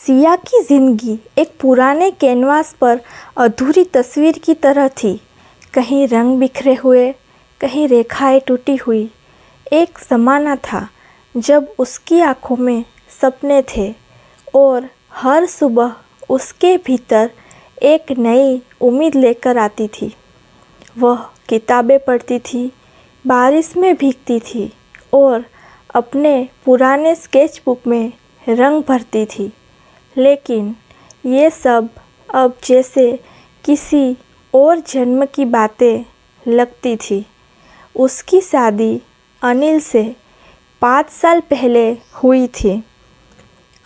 सिया की ज़िंदगी एक पुराने कैनवास पर अधूरी तस्वीर की तरह थी। कहीं रंग बिखरे हुए, कहीं रेखाएं टूटी हुई। एक ज़माना था जब उसकी आंखों में सपने थे और हर सुबह उसके भीतर एक नई उम्मीद लेकर आती थी। वह किताबें पढ़ती थी, बारिश में भीगती थी और अपने पुराने स्केचबुक में रंग भरती थी। लेकिन ये सब अब जैसे किसी और जन्म की बातें लगती थी। उसकी शादी अनिल से 5 साल पहले हुई थी।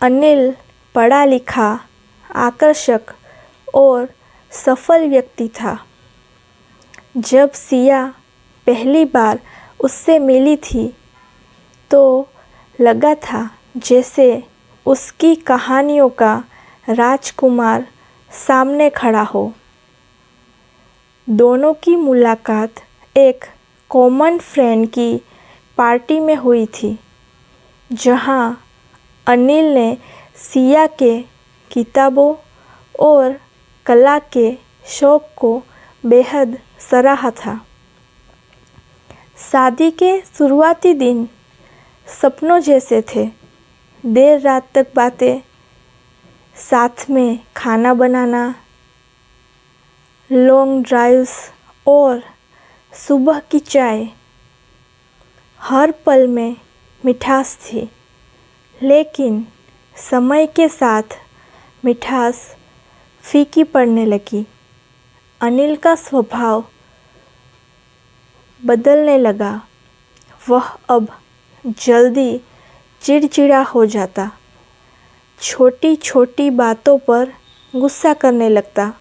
अनिल पढ़ा लिखा, आकर्षक और सफल व्यक्ति था। जब सिया पहली बार उससे मिली थी तो लगा था जैसे उसकी कहानियों का राजकुमार सामने खड़ा हो। दोनों की मुलाकात एक कॉमन फ्रेंड की पार्टी में हुई थी, जहां अनिल ने सिया के किताबों और कला के शौक को बेहद सराहा था। शादी के शुरुआती दिन सपनों जैसे थे। देर रात तक बातें, साथ में खाना बनाना, लॉन्ग ड्राइव्स और सुबह की चाय। हर पल में मिठास थी, लेकिन समय के साथ मिठास फीकी पड़ने लगी। अनिल का स्वभाव बदलने लगा। वह अब जल्दी चिड़चिड़ा हो जाता, छोटी छोटी बातों पर गुस्सा करने लगता।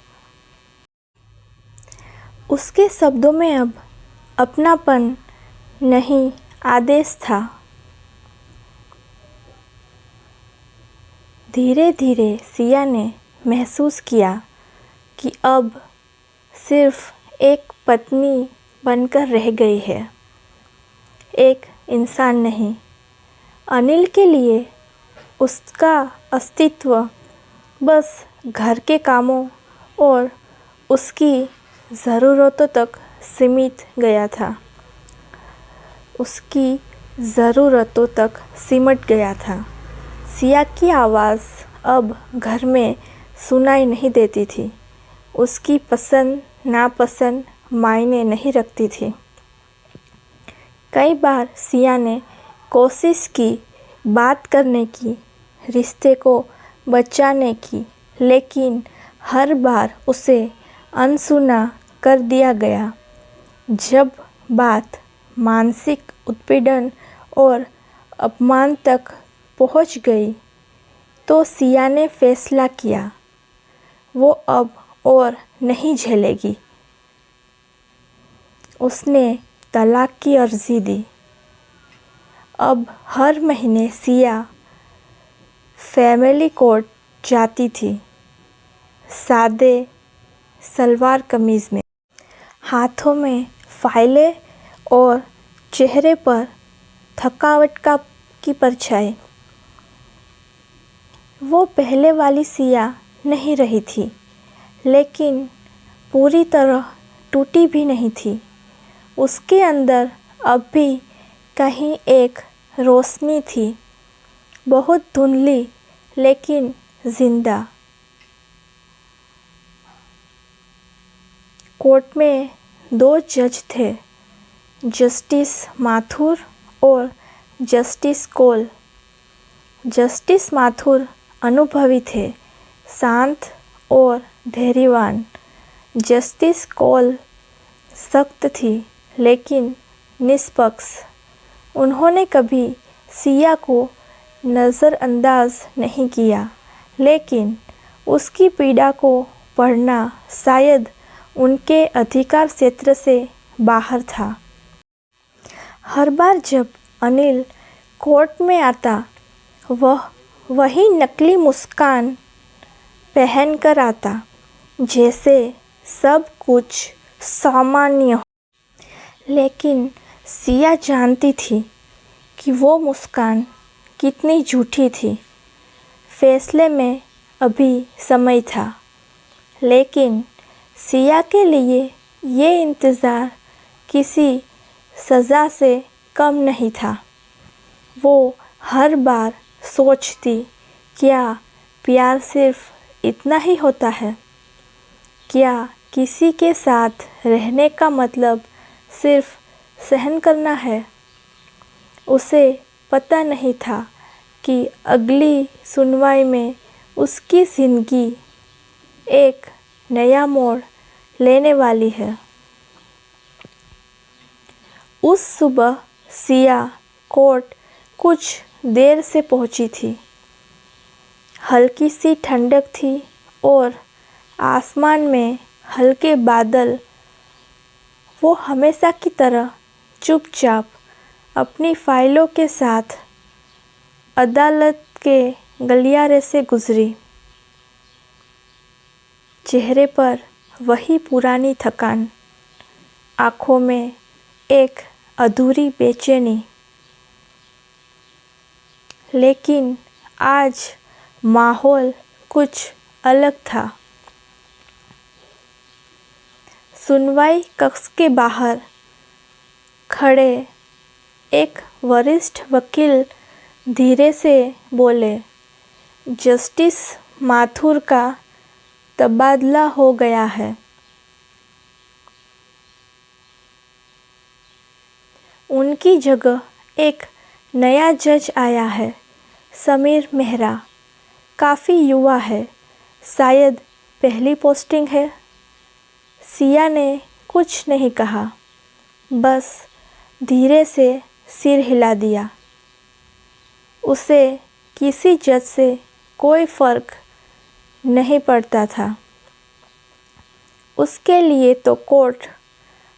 उसके शब्दों में अब अपनापन नहीं, आदेश था। धीरे धीरे सिया ने महसूस किया कि अब सिर्फ एक पत्नी बनकर रह गई है, एक इंसान नहीं। अनिल के लिए उसका अस्तित्व बस घर के कामों और उसकी ज़रूरतों तक सीमित गया था। उसकी ज़रूरतों तक सिमट गया था। सिया की आवाज़ अब घर में सुनाई नहीं देती थी। उसकी पसंद नापसंद मायने नहीं रखती थी। कई बार सिया ने कोशिश की बात करने की, रिश्ते को बचाने की, लेकिन हर बार उसे अनसुना कर दिया गया। जब बात मानसिक उत्पीड़न और अपमान तक पहुंच गई तो सिया ने फैसला किया, वो अब और नहीं झेलेगी। उसने तलाक की अर्जी दी। अब हर महीने सिया फैमिली कोर्ट जाती थी, सादे सलवार कमीज़ में, हाथों में फाइलें और चेहरे पर थकावट की परछाई। वो पहले वाली सिया नहीं रही थी, लेकिन पूरी तरह टूटी भी नहीं थी। उसके अंदर अब भी कहीं एक रोशनी थी, बहुत धुंधली लेकिन जिंदा। कोर्ट में 2 जज थे, जस्टिस माथुर और जस्टिस कौल। जस्टिस माथुर अनुभवी थे, शांत और धैर्यवान। जस्टिस कौल सख्त थी लेकिन निष्पक्ष। उन्होंने कभी सिया को नज़रअंदाज नहीं किया, लेकिन उसकी पीड़ा को पढ़ना शायद उनके अधिकार क्षेत्र से बाहर था। हर बार जब अनिल कोर्ट में आता, वह वही नकली मुस्कान पहनकर आता, जैसे सब कुछ सामान्य हो। लेकिन सिया जानती थी कि वो मुस्कान कितनी झूठी थी। फैसले में अभी समय था, लेकिन सिया के लिए ये इंतज़ार किसी सज़ा से कम नहीं था। वो हर बार सोचती, क्या प्यार सिर्फ इतना ही होता है? क्या किसी के साथ रहने का मतलब सिर्फ सहन करना है? उसे पता नहीं था कि अगली सुनवाई में उसकी ज़िंदगी एक नया मोड़ लेने वाली है। उस सुबह सिया कोर्ट कुछ देर से पहुंची थी। हल्की सी ठंडक थी और आसमान में हल्के बादल। वो हमेशा की तरह चुपचाप अपनी फाइलों के साथ अदालत के गलियारे से गुजरी। चेहरे पर वही पुरानी थकान, आँखों में एक अधूरी बेचैनी। लेकिन आज माहौल कुछ अलग था। सुनवाई कक्ष के बाहर खड़े एक वरिष्ठ वकील धीरे से बोले, जस्टिस माथुर का तबादला हो गया है। उनकी जगह एक नया जज आया है, समीर मेहरा। काफ़ी युवा है, शायद पहली पोस्टिंग है। सिया ने कुछ नहीं कहा, बस धीरे से सिर हिला दिया। उसे किसी जज से कोई फ़र्क नहीं पड़ता था। उसके लिए तो कोर्ट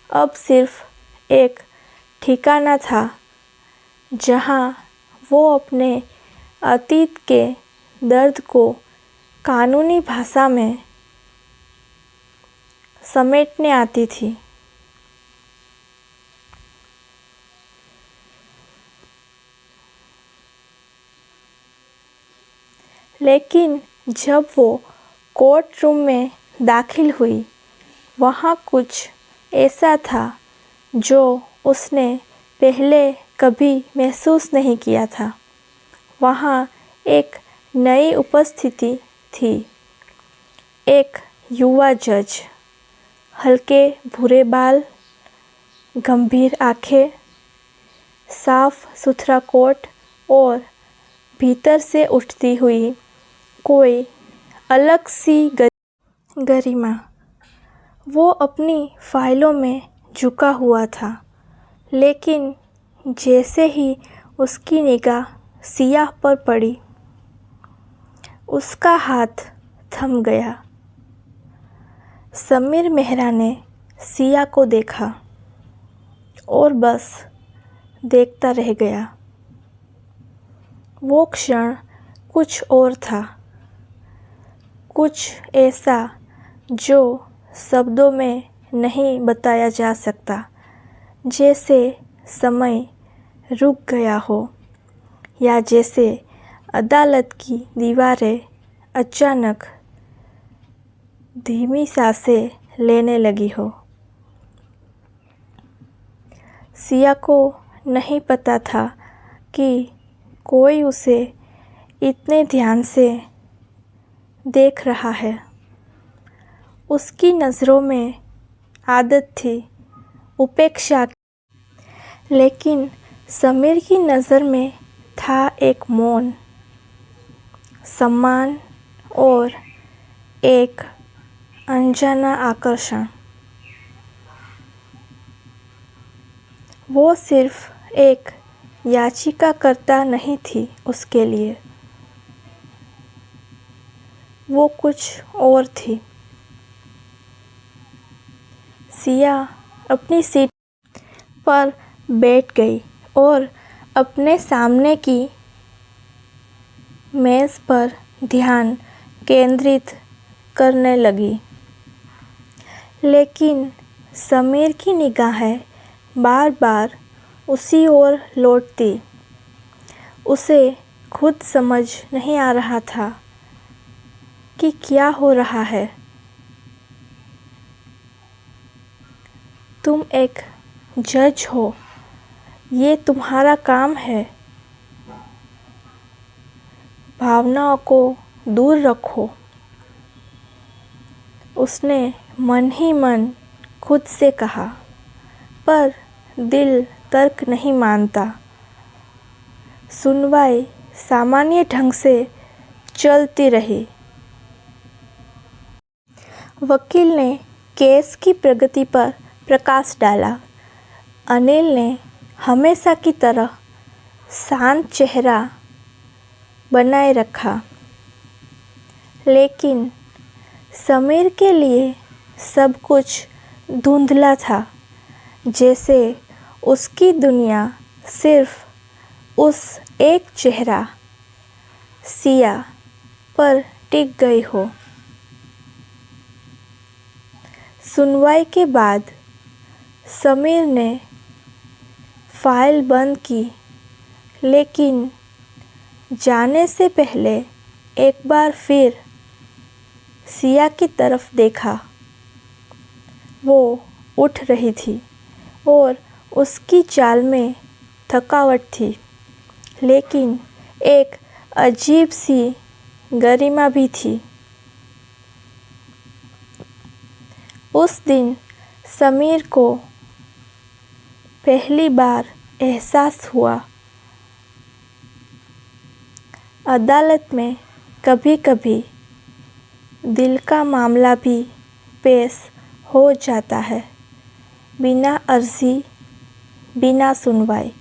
अब सिर्फ एक ठिकाना था जहां वो अपने अतीत के दर्द को कानूनी भाषा में समेटने आती थी। लेकिन जब वो कोर्ट रूम में दाखिल हुई, वहाँ कुछ ऐसा था जो उसने पहले कभी महसूस नहीं किया था। वहाँ एक नई उपस्थिति थी। एक युवा जज, हल्के भूरे बाल, गंभीर आँखें, साफ सुथरा कोट और भीतर से उठती हुई कोई अलग सी गरिमा। वो अपनी फाइलों में झुका हुआ था, लेकिन जैसे ही उसकी निगाह सिया पर पड़ी, उसका हाथ थम गया। समीर मेहरा ने सिया को देखा और बस देखता रह गया। वो क्षण कुछ और था, कुछ ऐसा जो शब्दों में नहीं बताया जा सकता। जैसे समय रुक गया हो, या जैसे अदालत की दीवारें अचानक धीमी सांसें लेने लगी हो। सिया को नहीं पता था कि कोई उसे इतने ध्यान से देख रहा है। उसकी नज़रों में आदत थी उपेक्षा की, लेकिन समीर की नज़र में था एक मौन, सम्मान और एक अनजाना आकर्षण। वो सिर्फ एक याचिकाकर्ता नहीं थी उसके लिए, वो कुछ और थी। सिया अपनी सीट पर बैठ गई और अपने सामने की मेज़ पर ध्यान केंद्रित करने लगी। लेकिन समीर की निगाहें बार बार उसी ओर लौटती। उसे खुद समझ नहीं आ रहा था कि क्या हो रहा है। तुम एक जज हो, ये तुम्हारा काम है। भावनाओं को दूर रखो। उसने मन ही मन खुद से कहा, पर दिल तर्क नहीं मानता। सुनवाई सामान्य ढंग से चलती रही। वकील ने केस की प्रगति पर प्रकाश डाला। अनिल ने हमेशा की तरह शांत चेहरा बनाए रखा, लेकिन समीर के लिए सब कुछ धुंधला था, जैसे उसकी दुनिया सिर्फ उस एक चेहरा सिया पर टिक गई हो। सुनवाई के बाद समीर ने फाइल बंद की, लेकिन जाने से पहले एक बार फिर सिया की तरफ देखा। वो उठ रही थी और उसकी चाल में थकावट थी, लेकिन एक अजीब सी गरिमा भी थी। उस दिन समीर को पहली बार एहसास हुआ, अदालत में कभी-कभी दिल का मामला भी पेश हो जाता है, बिना अर्जी, बिना सुनवाई।